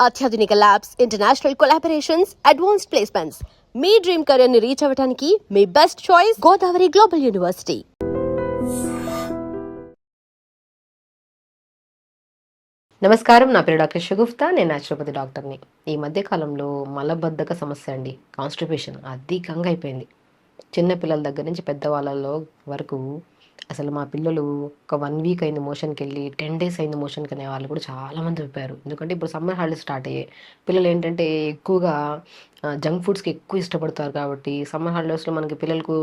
అత్యాధునిక labs, international collaborations, advanced placements. మీ dream career ని రీచ్ అవ్వడానికి మీ best choice Godavari global university. నమస్కారం, నా పేరు డాక్టర్ షగుఫ్తా. నేను న్యాచురోపతి డాక్టర్ని. ఈ మధ్య కాలంలో మలబద్ధక సమస్య అండి, కాన్స్టిపేషన్ అధికంగా అయిపోయింది. చిన్న పిల్లల దగ్గర నుంచి పెద్దవాళ్ళలో వరకు. అసలు మా పిల్లలు ఒక 1 వీక్ అయింది మోషన్కి వెళ్ళి, 10 డేస్ అయింది మోషన్కి అనే వాళ్ళు కూడా చాలామంది చెప్పారు. ఎందుకంటే ఇప్పుడు సమ్మర్ హాలిడేస్ స్టార్ట్ అయ్యాయి. పిల్లలు ఏంటంటే ఎక్కువగా జంక్ ఫుడ్స్కి ఎక్కువ ఇష్టపడతారు. కాబట్టి సమ్మర్ హాలిడేస్లో మనకి పిల్లలకు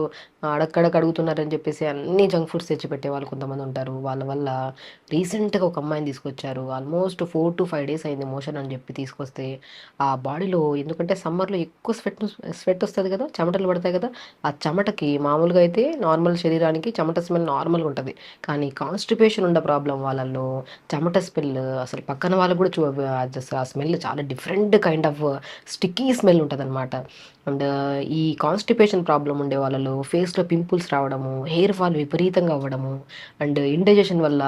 అడక్కడకు అడుగుతున్నారని చెప్పేసి అన్ని జంక్ ఫుడ్స్ తెచ్చిపెట్టే వాళ్ళు కొంతమంది ఉంటారు. వాళ్ళ వల్ల రీసెంట్గా ఒక అమ్మాయిని తీసుకొచ్చారు. ఆల్మోస్ట్ 4 to 5 డేస్ అయింది మోషన్ అని చెప్పి తీసుకొస్తే, ఆ బాడీలో ఎందుకంటే సమ్మర్లో ఎక్కువ స్వెట్ వస్తుంది కదా, చెమటలు పడతాయి కదా. ఆ చెమటకి మామూలుగా అయితే నార్మల్ శరీరానికి చెమట స్మెల్ నార్మల్గా ఉంటుంది. కానీ కాన్స్టిపేషన్ ఉన్న ప్రాబ్లం వాళ్ళల్లో చెమట స్మెల్ అసలు పక్కన వాళ్ళకు కూడా ఆ స్మెల్ చాలా different kind of sticky smell ఉంటుంది అనమాట. అండ్ ఈ కాన్స్టిపేషన్ ప్రాబ్లం ఉండే వాళ్ళలో ఫేస్లో పింపుల్స్ రావడము, హెయిర్ ఫాల్ విపరీతంగా అవ్వడము, అండ్ ఇండైజెషన్ వల్ల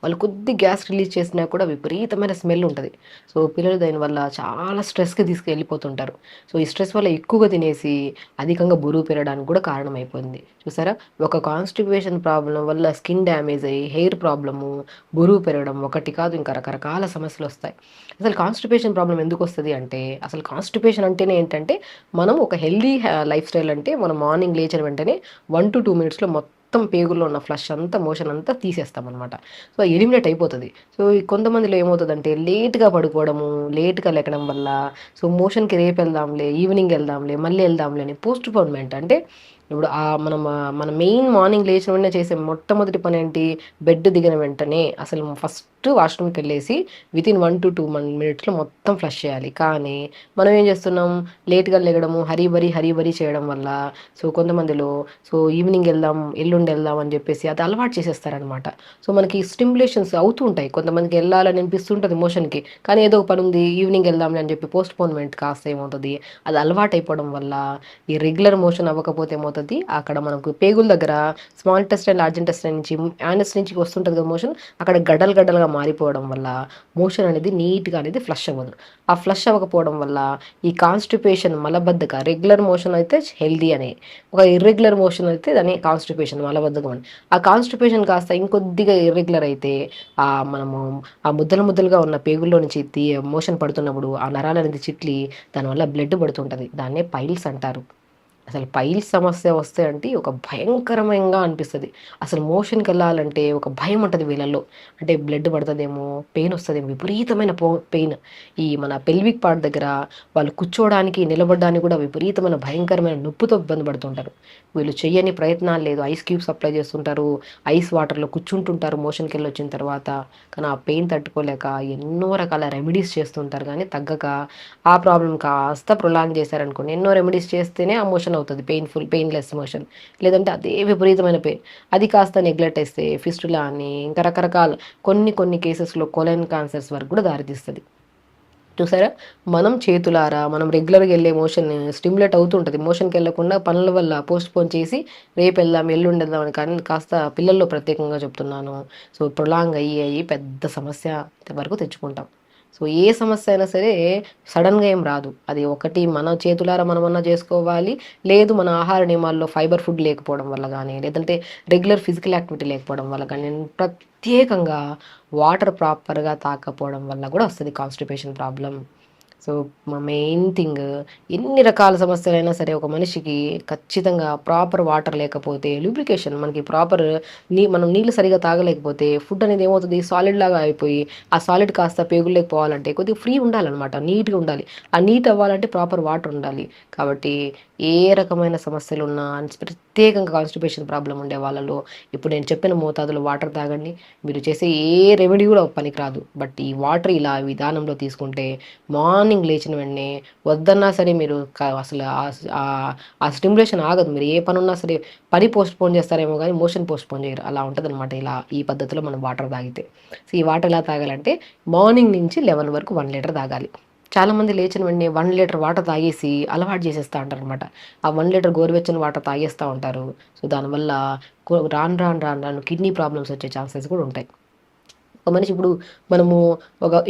వాళ్ళు కొద్ది గ్యాస్ రిలీజ్ చేసినా కూడా విపరీతమైన స్మెల్ ఉంటుంది. సో పిల్లలు దానివల్ల చాలా స్ట్రెస్కి తీసుకెళ్ళిపోతుంటారు. సో ఈ స్ట్రెస్ వల్ల ఎక్కువగా తినేసి అధికంగా బరువు పెరగడానికి కూడా కారణమైపోయింది. చూసారా, ఒక కాన్స్టిపేషన్ ప్రాబ్లం వల్ల స్కిన్ డ్యామేజ్ అయ్యి హెయిర్ ప్రాబ్లము, బరువు పెరగడం ఒకటి కాదు, ఇంకా రకరకాల సమస్యలు వస్తాయి. అసలు కాన్స్టిపేషన్ ప్రాబ్లం ఎందుకు వస్తుంది అంటే, అసలు కాన్స్టిపేషన్ అంటేనే ఏంటంటే, మనం ఒక హెల్దీ లైఫ్ స్టైల్ అంటే మనం మార్నింగ్ లేచిన వెంటనే 1 to 2 మినిట్స్లో మొత్తం పేగుల్లో ఉన్న ఫ్లష్ అంతా, మోషన్ అంతా తీసేస్తాం అనమాట. సో ఎలిమినేట్ అయిపోతుంది. సో ఈ కొంతమందిలో ఏమవుతుందంటే లేట్గా పడుకోవడము, లేట్గా లేకడం వల్ల సో మోషన్కి రేపు వెళ్దాంలే, ఈవినింగ్ వెళ్దాంలే, మళ్ళీ వెళ్దాంలే అని పోస్ట్ పోన్మెంట్. అంటే ఇప్పుడు మన మెయిన్ మార్నింగ్ లేచిన వెంటనే చేసే మొట్టమొదటి పని ఏంటి? బెడ్ దిగిన వెంటనే అసలు ఫస్ట్ వాష్రూమ్కి వెళ్ళేసి వితిన్ 1 to 2 మినిట్స్లో మొత్తం ఫ్లష్ చేయాలి. కానీ మనం ఏం చేస్తున్నాం? లేట్గా లేగడము, హరీబరీ చేయడం వల్ల సో కొంతమందిలో సో ఈవినింగ్ వెళ్దాం, ఎల్లుండి వెళ్దాం అని చెప్పేసి అది అలవాటు చేసేస్తారనమాట. సో మనకి స్టిమ్యులేషన్స్ అవుతూ ఉంటాయి. కొంతమందికి వెళ్ళాలని అనిపిస్తుంటుంది మోషన్కి, కానీ ఏదో ఒక పని ఉంది ఈవినింగ్ వెళ్దాంలే అని చెప్పి పోస్ట్ పోన్మెంట్ కాస్త ఏమవుతుంది, అది అలవాటు అయిపోవడం వల్ల ఈ రెగ్యులర్ మోషన్ అవ్వకపోతే ఏమవుతుంది, అక్కడ మనకు పేగుల దగ్గర స్మాల్ ఇంటెస్టైన్, లార్జ్ ఇంటెస్టైన్ నుంచి, యానస్ నుంచి వస్తుంటుంది కదా మోషన్, అక్కడ గడ్డలుగా మారిపోవడం వల్ల మోషన్ అనేది నీట్గా అనేది ఫ్లష్ అవ్వదు. ఆ ఫ్లష్ అవ్వకపోవడం వల్ల ఈ కాన్స్టిపేషన్, మలబద్ధక, రెగ్యులర్ మోషన్ అయితే హెల్దీ అని, ఒక ఇర్రెగ్యులర్ మోషన్ అయితే దాన్ని కాన్స్టిపేషన్, మలబద్ధకం అని. ఆ కాన్స్టిపేషన్ కాస్త ఇంకొద్దిగా ఇర్రెగ్యులర్ అయితే మనము ఆ ముద్దలుగా ఉన్న పేగుల్లో నుంచి మోషన్ పడుతున్నప్పుడు ఆ నరాలు అనేది చిట్లి దానివల్ల బ్లడ్ పడుతుంటుంది. దాన్నే పైల్స్ అంటారు. అసలు పైల్స్ సమస్య వస్తే అంటే ఒక భయంకరంగా అనిపిస్తుంది. అసలు మోషన్కి వెళ్ళాలంటే ఒక భయం ఉంటుంది వీళ్ళల్లో. అంటే బ్లడ్ పడుతుందేమో, పెయిన్ వస్తుందేమో, విపరీతమైన పెయిన్. ఈ మన పెల్విక్ పార్ట్ దగ్గర వాళ్ళు కూర్చోవడానికి, నిలబడడానికి కూడా విపరీతమైన భయంకరమైన నొప్పితో ఇబ్బంది పడుతుంటారు. వీళ్ళు చెయ్యని ప్రయత్నాలు లేదు. ఐస్ క్యూబ్స్ అప్లై చేస్తుంటారు, ఐస్ వాటర్లో కూర్చుంటుంటారు మోషన్కి వెళ్ళి వచ్చిన తర్వాత. కానీ ఆ పెయిన్ తట్టుకోలేక ఎన్నో రకాల రెమెడీస్ చేస్తుంటారు, కానీ తగ్గక ఆ ప్రాబ్లం కాస్త ప్రొలాంగ్ చేశారనుకోండి, ఎన్నో రెమెడీస్ చేస్తేనే ఆ మోషన్ అవుతుంది పెయిన్లెస్ మోషన్. లేదంటే అదే విపరీతమైన పెయిన్. అది కాస్త నెగ్లెక్ట్ చేస్తే ఫిస్టులా అని ఇంకా రకరకాల కొన్ని కేసెస్లో కొలైన్ క్యాన్సర్స్ వరకు కూడా దారితీస్తుంది. చూసారా, మనం చేతులారా మనం రెగ్యులర్గా వెళ్ళే మోషన్ స్టిమ్యులేట్ అవుతుంటుంది. మోషన్కి వెళ్ళకుండా పనుల వల్ల పోస్ట్ పోన్ చేసి రేపు వెళ్దాం, ఎల్లుండి వెళ్దాం అని. కానీ కాస్త పిల్లల్లో ప్రత్యేకంగా చెప్తున్నాను. సో ప్రొలాంగ్ అయ్యి పెద్ద సమస్య వరకు తెచ్చుకుంటాం. సో ఏ సమస్య అయినా సరే సడన్గా ఏం రాదు. అది ఒకటి మన చేతులారా మనమన్నా చేసుకోవాలి, లేదు మన ఆహార నియమాల్లో ఫైబర్ ఫుడ్ లేకపోవడం వల్ల కానీ, లేదంటే రెగ్యులర్ ఫిజికల్ యాక్టివిటీ లేకపోవడం వల్ల కానీ, ప్రత్యేకంగా వాటర్ ప్రాపర్గా తాకపోవడం వల్ల కూడా వస్తుంది కాన్స్టిపేషన్ ప్రాబ్లం. సో మా మెయిన్ థింగ్, ఎన్ని రకాల సమస్యలైనా సరే ఒక మనిషికి ఖచ్చితంగా ప్రాపర్ వాటర్ లేకపోతే, లూబ్రికేషన్ మనకి ప్రాపర్ మనం నీళ్ళు సరిగా తాగలేకపోతే ఫుడ్ అనేది ఏమవుతుంది, సాలిడ్ లాగా అయిపోయి ఆ సాలిడ్ కాస్త పేగుల్లోకి పోవాలంటే కొద్దిగా ఫ్రీ ఉండాలన్నమాట, నీట్గా ఉండాలి. ఆ నీట్ అవ్వాలంటే ప్రాపర్ వాటర్ ఉండాలి. కాబట్టి ఏ రకమైన సమస్యలు ఉన్నా, ప్రత్యేకంగా కాన్స్టిపేషన్ ప్రాబ్లం ఉండే వాళ్ళలో ఇప్పుడు నేను చెప్పిన మోతాదులో వాటర్ తాగండి. మీరు చేసే ఏ రెమెడీ కూడా పనికిరాదు. బట్ ఈ వాటర్ ఇలా విధానంలో తీసుకుంటే మార్నింగ్ లేచిన వెంటనే వద్దన్నా సరే మీరు అసలు ఆ స్టిమ్యులేషన్ ఆగదు. మీరు ఏ పని ఉన్నా సరే పని పోస్ట్ పోన్ చేస్తారేమో కానీ మోషన్ పోస్ట్ పోన్ చేయరు. అలా ఉంటుంది అనమాట ఇలా ఈ పద్ధతిలో మనం వాటర్ తాగితే. సో ఈ వాటర్ ఎలా తాగాలంటే మార్నింగ్ నుంచి 11 వరకు 1 లీటర్ తాగాలి. చాలామంది లేచిన వెంటనే 1 లీటర్ వాటర్ తాగేసి అలవాటు చేసేస్తూ ఉంటారు అనమాట. ఆ 1 లీటర్ గోరువెచ్చని వాటర్ తాగేస్తూ ఉంటారు. సో దానివల్ల రాను కిడ్నీ ప్రాబ్లమ్స్ వచ్చే ఛాన్సెస్ కూడా ఉంటాయి. ఒక మనిషి ఇప్పుడు మనము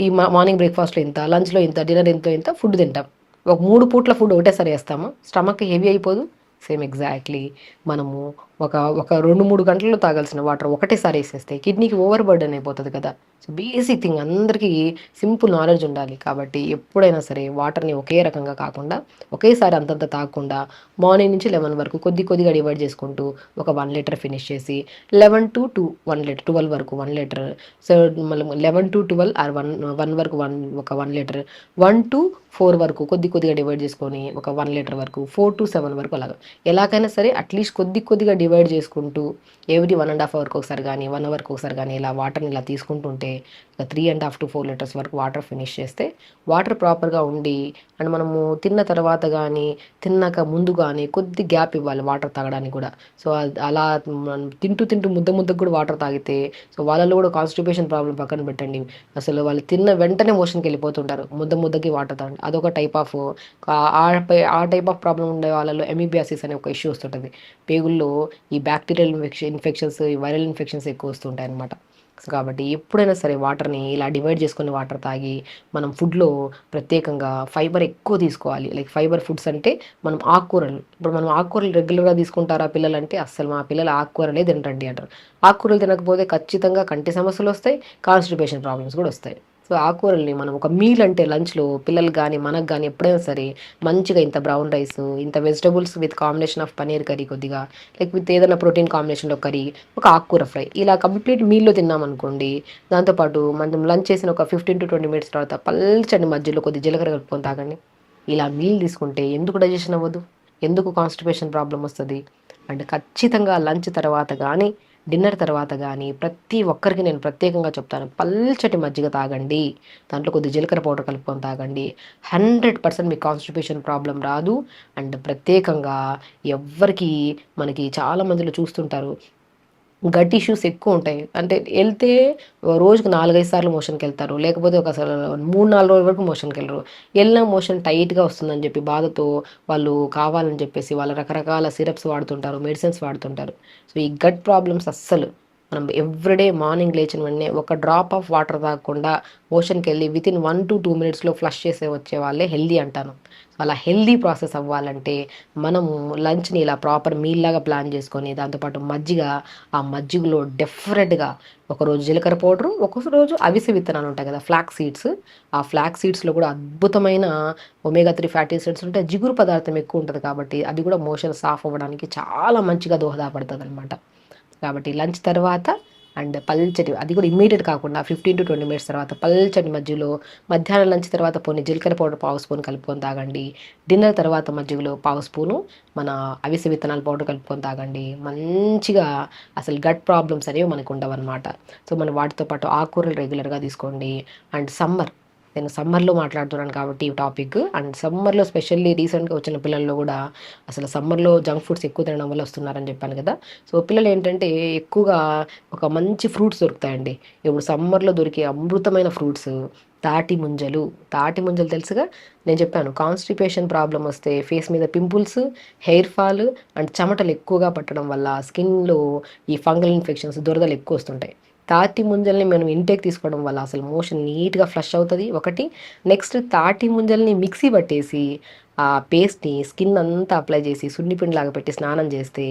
ఈ మార్నింగ్ బ్రేక్ఫాస్ట్లో ఇంత, లంచ్లో ఇంత, డిన్నర్ ఇంత ఫుడ్ తింటాం. ఒక 3 పూట్ల ఫుడ్ ఒకటేసారి వేస్తాము, స్టమక్ హెవీ అయిపోదు. సేమ్ ఎగ్జాక్ట్లీ మనము ఒక ఒక 2-3 గంటల్లో తాగాల్సిన వాటర్ ఒకటేసారి వేసేస్తే కిడ్నీకి ఓవర్ బర్డెన్ అయిపోతుంది కదా. సో బేసిక్ థింగ్ అందరికీ సింపుల్ నాలెడ్జ్ ఉండాలి. కాబట్టి ఎప్పుడైనా సరే వాటర్ని ఒకే రకంగా కాకుండా ఒకేసారి అంతంత తాగకుండా మార్నింగ్ నుంచి 11 వరకు కొద్దిగా డివైడ్ చేసుకుంటూ ఒక 1 లీటర్ ఫినిష్ చేసి 11 to 2 1 లీటర్ 12 వరకు 1 లీటర్. సో మళ్ళీ 11 to 12 ఆర్ 1 వరకు ఒక 1 లీటర్, 1 to 4 వరకు కొద్దిగా డివైడ్ చేసుకొని ఒక 1 లీటర్ వరకు, 4 to 7 వరకు అలాగా ఎలాగైనా సరే అట్లీస్ట్ కొద్దిగా డివైడ్ చేసుకుంటూ ఎవ్రీ 1.5 అవర్కి ఒకసారి కానీ 1 అవర్కి ఒకసారి కానీ ఇలా వాటర్ని ఇలా తీసుకుంటుంటే 3.5 to 4 లీటర్స్ వరకు వాటర్ ఫినిష్ చేస్తే వాటర్ ప్రాపర్గా ఉండి అండ్ మనము తిన్న తర్వాత కానీ తిన్నాక ముందు కానీ కొద్ది గ్యాప్ ఇవ్వాలి వాటర్ తాగడానికి కూడా. సో అలా మనం తింటూ ముద్దకు కూడా వాటర్ తాగితే సో వాళ్ళలో కూడా కాన్స్టిపేషన్ ప్రాబ్లం పక్కన పెట్టండి, అసలు వాళ్ళు తిన్న వెంటనే మోషన్కి వెళ్ళిపోతుంటారు, ముద్దకి వాటర్ తాగండి. అదొక టైప్ ఆఫ్ ఆ టైప్ ఆఫ్ ప్రాబ్లం ఉండే వాళ్ళలో ఎమీబియాసిస్ అనే ఒక ఇష్యూ వస్తుంటుంది. పేగుల్లో ఈ బ్యాక్టీరియల్ ఇన్ఫెక్షన్స్, ఈ వైరల్ ఇన్ఫెక్షన్స్ ఎక్కువ వస్తుంటాయి అనమాట. సో కాబట్టి ఎప్పుడైనా సరే వాటర్ని ఇలా డివైడ్ చేసుకుని వాటర్ తాగి మనం ఫుడ్లో ప్రత్యేకంగా ఫైబర్ ఎక్కువ తీసుకోవాలి. లైక్ ఫైబర్ ఫుడ్స్ అంటే మనం ఆకుకూరలు, ఇప్పుడు మనం ఆకుకూరలు రెగ్యులర్గా తీసుకుంటారా పిల్లలు అంటే అస్సలు మా పిల్లలు ఆకుకూరలే తినరండి అంటారు. ఆకుకూరలు తినకపోతే ఖచ్చితంగా కంటి సమస్యలు వస్తాయి, కాన్స్టిపేషన్ ప్రాబ్లమ్స్ కూడా వస్తాయి. సో ఆకుకూరల్ని మనం ఒక మీల్ అంటే లంచ్లో పిల్లలు కానీ మనకు కానీ ఎప్పుడైనా సరే మంచిగా ఇంత బ్రౌన్ రైస్, ఇంత vegetables with combination of paneer curry కొద్దిగా, లైక్ విత్ ఏదైనా ప్రోటీన్ కాంబినేషన్లో కర్రీ, ఒక ఆకుకూర ఫ్రై ఇలా కంప్లీట్ మీల్లో తిన్నామనుకోండి. దాంతోపాటు మనం లంచ్ చేసిన ఒక 15 to 20 మినిట్స్ తర్వాత పల్చని మధ్యలో కొద్ది జీలకర్ర కలుపుకొని తాగండి. ఇలా మీల్ తీసుకుంటే ఎందుకు డైజెషన్ అవ్వదు, ఎందుకు కాన్స్టిపేషన్ ప్రాబ్లం వస్తుంది అంటే ఖచ్చితంగా లంచ్ తర్వాత కానీ డిన్నర్ తర్వాత కానీ ప్రతి ఒక్కరికి నేను ప్రత్యేకంగా చెప్తాను, పల్చటి మజ్జిగ తాగండి, దాంట్లో కొద్ది జీలకర్ర పౌడర్ కలుపుకొని తాగండి. 100% మీకు కాన్స్టిపేషన్ ప్రాబ్లం రాదు. అండ్ ప్రత్యేకంగా ఎవ్వరికి మనకి చాలా మందిలో చూస్తుంటారు గట్ ఇష్యూస్ ఎక్కువ ఉంటాయి. అంటే వెళ్తే రోజుకు 4-5 సార్లు మోషన్కి వెళ్తారు, లేకపోతే ఒక 3-4 రోజుల వరకు మోషన్కి వెళ్ళరు. వెళ్ళిన మోషన్ టైట్గా వస్తుందని చెప్పి బాధతో వాళ్ళు కావాలని చెప్పేసి వాళ్ళు రకరకాల సిరప్స్ వాడుతుంటారు, మెడిసిన్స్ వాడుతుంటారు. సో ఈ గట్ ప్రాబ్లమ్స్ అస్సలు మనం ఎవ్రీడే మార్నింగ్ లేచిన వెంటనే ఒక డ్రాప్ ఆఫ్ వాటర్ తాగకుండా మోషన్కి వెళ్ళి వితిన్ 1 to 2 మినిట్స్లో ఫ్లష్ చేసే వచ్చే వాళ్ళే హెల్దీ అంటాను. సో అలా హెల్దీ ప్రాసెస్ అవ్వాలంటే మనము లంచ్ని ఇలా ప్రాపర్ మీల్ లాగా ప్లాన్ చేసుకొని దాంతోపాటు మజ్జిగ, ఆ మజ్జిగలో డెఫినెట్గా ఒకరోజు జీలకర్ర పౌడరు, ఒకరోజు అవిసె విత్తనాలు ఉంటాయి కదా ఫ్లాక్ సీడ్స్, ఆ ఫ్లాక్ సీడ్స్లో కూడా అద్భుతమైన omega-3 ఫ్యాటీ యాసిడ్స్ ఉంటే జిగురు పదార్థం ఎక్కువ ఉంటుంది కాబట్టి అది కూడా మోషన్ సాఫ్ అవ్వడానికి చాలా మంచిగా దోహదపడుతుంది అనమాట. కాబట్టి లంచ్ తర్వాత అండ్ పల్చటి, అది కూడా ఇమ్మీడియట్ కాకుండా 15 to 20 మినిట్స్ తర్వాత పల్చటి మజ్జిగలో మధ్యాహ్నం లంచ్ తర్వాత పోనీ జీలకర్ర పౌడర్ 1/2 స్పూన్ కలుపుకొని తాగండి. డిన్నర్ తర్వాత మజ్జిగలో 1/2 స్పూను మన అవిసె విత్తనాల పౌడర్ కలుపుకొని తాగండి. మంచిగా అసలు గట్ ప్రాబ్లమ్స్ అనేవి మనకు ఉండవన్నమాట. సో మనం వాటితో పాటు ఆకుకూరలు రెగ్యులర్గా తీసుకోండి. అండ్ నేను సమ్మర్లో మాట్లాడుతున్నాను కాబట్టి ఈ టాపిక్, అండ్ సమ్మర్లో స్పెషల్లీ రీసెంట్గా వచ్చిన పిల్లల్లో కూడా అసలు సమ్మర్లో జంక్ ఫుడ్స్ ఎక్కువ తినడం వల్ల వస్తున్నారని చెప్పాను కదా. సో పిల్లలు ఏంటంటే ఎక్కువగా ఒక మంచి ఫ్రూట్స్ దొరుకుతాయండి. ఇప్పుడు సమ్మర్లో దొరికే అమృతమైన ఫ్రూట్స్ తాటి ముంజలు తెలుసుగా. నేను చెప్పాను కాన్స్టిపేషన్ ప్రాబ్లం వస్తే ఫేస్ మీద పింపుల్స్, హెయిర్ ఫాల్ అండ్ చెమటలు ఎక్కువగా పట్టడం వల్ల స్కిన్లో ఈ ఫంగల్ ఇన్ఫెక్షన్స్, దురదలు ఎక్కువ వస్తుంటాయి. తాటి ముంజల్ని మనం ఇంటేక్ తీసుకోవడం వల్ల అసలు మోషన్ నీట్గా ఫ్లష్ అవుతుంది ఒకటి. నెక్స్ట్ తాటి ముంజల్ని మిక్సీ పట్టేసి ఆ పేస్ట్ని స్కిన్ అంతా అప్లై చేసి సున్నిపిండిలాగా పెట్టి స్నానం చేస్తే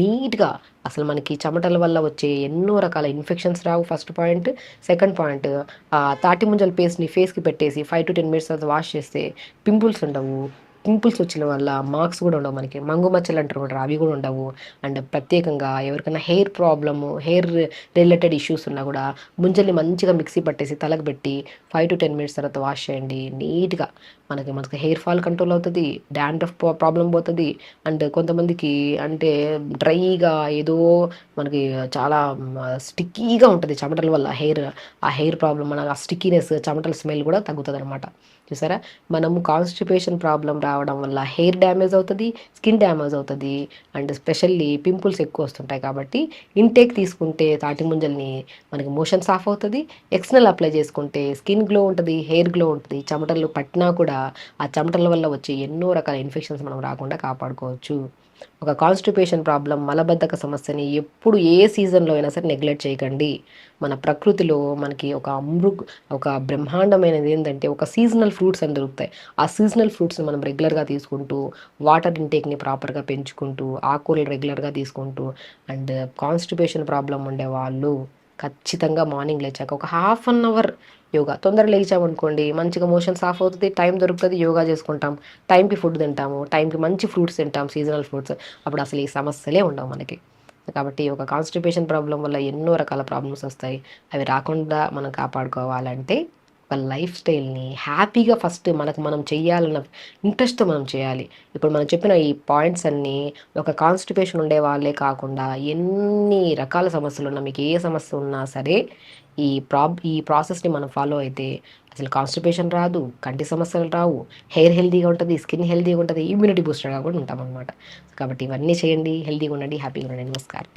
నీట్గా అసలు మనకి చెమటల వల్ల వచ్చే ఎన్నో రకాల ఇన్ఫెక్షన్స్ రావు. First point. సెకండ్ పాయింట్, తాటి ముంజల పేస్ట్ని ఫేస్కి పెట్టేసి 5 to 10 మినిట్స్ తర్వాత వాష్ చేస్తే పింపుల్స్ ఉండవు. పింపుల్స్ వచ్చిన వల్ల మార్క్స్ కూడా ఉండవు, మనకి మంగు మచ్చలు అంటారు కూడా అవి కూడా ఉండవు. అండ్ ప్రత్యేకంగా ఎవరికైనా hair problem, hair related issues ఉన్నా కూడా ముంజల్ని మంచిగా మిక్సీ పట్టేసి తలకు పెట్టి 5 to 10 మినిట్స్ తర్వాత వాష్ చేయండి. నీట్గా మనకి హెయిర్ ఫాల్ కంట్రోల్ అవుతుంది, డాండ్రఫ్ ప్రాబ్లం పోతుంది. అండ్ కొంతమందికి అంటే డ్రైగా ఏదో మనకి చాలా స్టిక్కీగా ఉంటుంది చెమటల వల్ల ఆ హెయిర్ ప్రాబ్లం, మన ఆ స్టిక్కీనెస్, చెమటల స్మెల్ కూడా తగ్గుతుంది అనమాట. చూసారా, మనము కాన్స్టిపేషన్ ప్రాబ్లం రావడం వల్ల హెయిర్ డ్యామేజ్ అవుతుంది, స్కిన్ డ్యామేజ్ అవుతుంది, అండ్ స్పెషల్లీ పింపుల్స్ ఎక్కువ వస్తుంటాయి. కాబట్టి ఇంటేక్ తీసుకుంటే తాటి ముంజల్ని మనకి మోషన్ సాఫ్ అవుతుంది, ఎక్స్టర్నల్ అప్లై చేసుకుంటే స్కిన్ గ్లో ఉంటుంది, హెయిర్ గ్లో ఉంటుంది. చెమటలు పట్టినా కూడా ఆ చెమటల వల్ల వచ్చే ఎన్నో రకాల ఇన్ఫెక్షన్స్ మనం రాకుండా కాపాడుకోవచ్చు. ఒక కాన్స్టిపేషన్ ప్రాబ్లం, మలబద్ధక సమస్యని ఎప్పుడు ఏ సీజన్లో అయినా సరే నెగ్లెక్ట్ చేయకండి. మన ప్రకృతిలో మనకి ఒక బ్రహ్మాండమైనది ఏంటంటే ఒక సీజనల్ ఫ్రూట్స్ అని దొరుకుతాయి. ఆ సీజనల్ ఫ్రూట్స్ని మనం రెగ్యులర్గా తీసుకుంటూ, వాటర్ ఇంటేక్ని ప్రాపర్గా పెంచుకుంటూ, ఆకుకూరలు రెగ్యులర్గా తీసుకుంటూ, అండ్ కాన్స్టిపేషన్ ప్రాబ్లం ఉండేవాళ్ళు ఖచ్చితంగా మార్నింగ్ లేచాక ఒక హాఫ్ అన్ అవర్ యోగా. తొందరగా లేచామనుకోండి మంచిగా మోషన్స్ ఆఫ్ అవుతుంది, టైం దొరుకుతుంది, యోగా చేసుకుంటాం, టైంకి ఫుడ్ తింటాము, టైంకి మంచి ఫ్రూట్స్ తింటాం, సీజనల్ ఫ్రూట్స్. అప్పుడు అసలు ఈ సమస్యలే ఉండవు మనకి. కాబట్టి ఒక కాన్స్టిపేషన్ ప్రాబ్లం వల్ల ఎన్నో రకాల ప్రాబ్లమ్స్ వస్తాయి. అవి రాకుండా మనం కాపాడుకోవాలంటే ఒక లైఫ్ స్టైల్ని హ్యాపీగా ఫస్ట్ మనకు మనం చెయ్యాలన్న ఇంట్రెస్ట్తో మనం చేయాలి. ఇప్పుడు మనం చెప్పిన ఈ పాయింట్స్ అన్నీ ఒక కాన్స్టిపేషన్ ఉండే వాళ్ళే కాకుండా ఎన్ని రకాల సమస్యలు ఉన్నా, మీకు ఏ సమస్య ఉన్నా సరే ఈ ప్రాసెస్ని మనం ఫాలో అయితే అసలు కాన్స్టిపేషన్ రాదు, కంటి సమస్యలు రావు, హెయిర్ హెల్తీగా ఉంటుంది, స్కిన్ హెల్తీగా ఉంటుంది, ఇమ్యూనిటీ బూస్టర్గా కూడా ఉంటాం అనమాట. కాబట్టి ఇవన్నీ చేయండి, హెల్తీగా ఉండండి, హ్యాపీగా ఉండండి. నమస్కారం.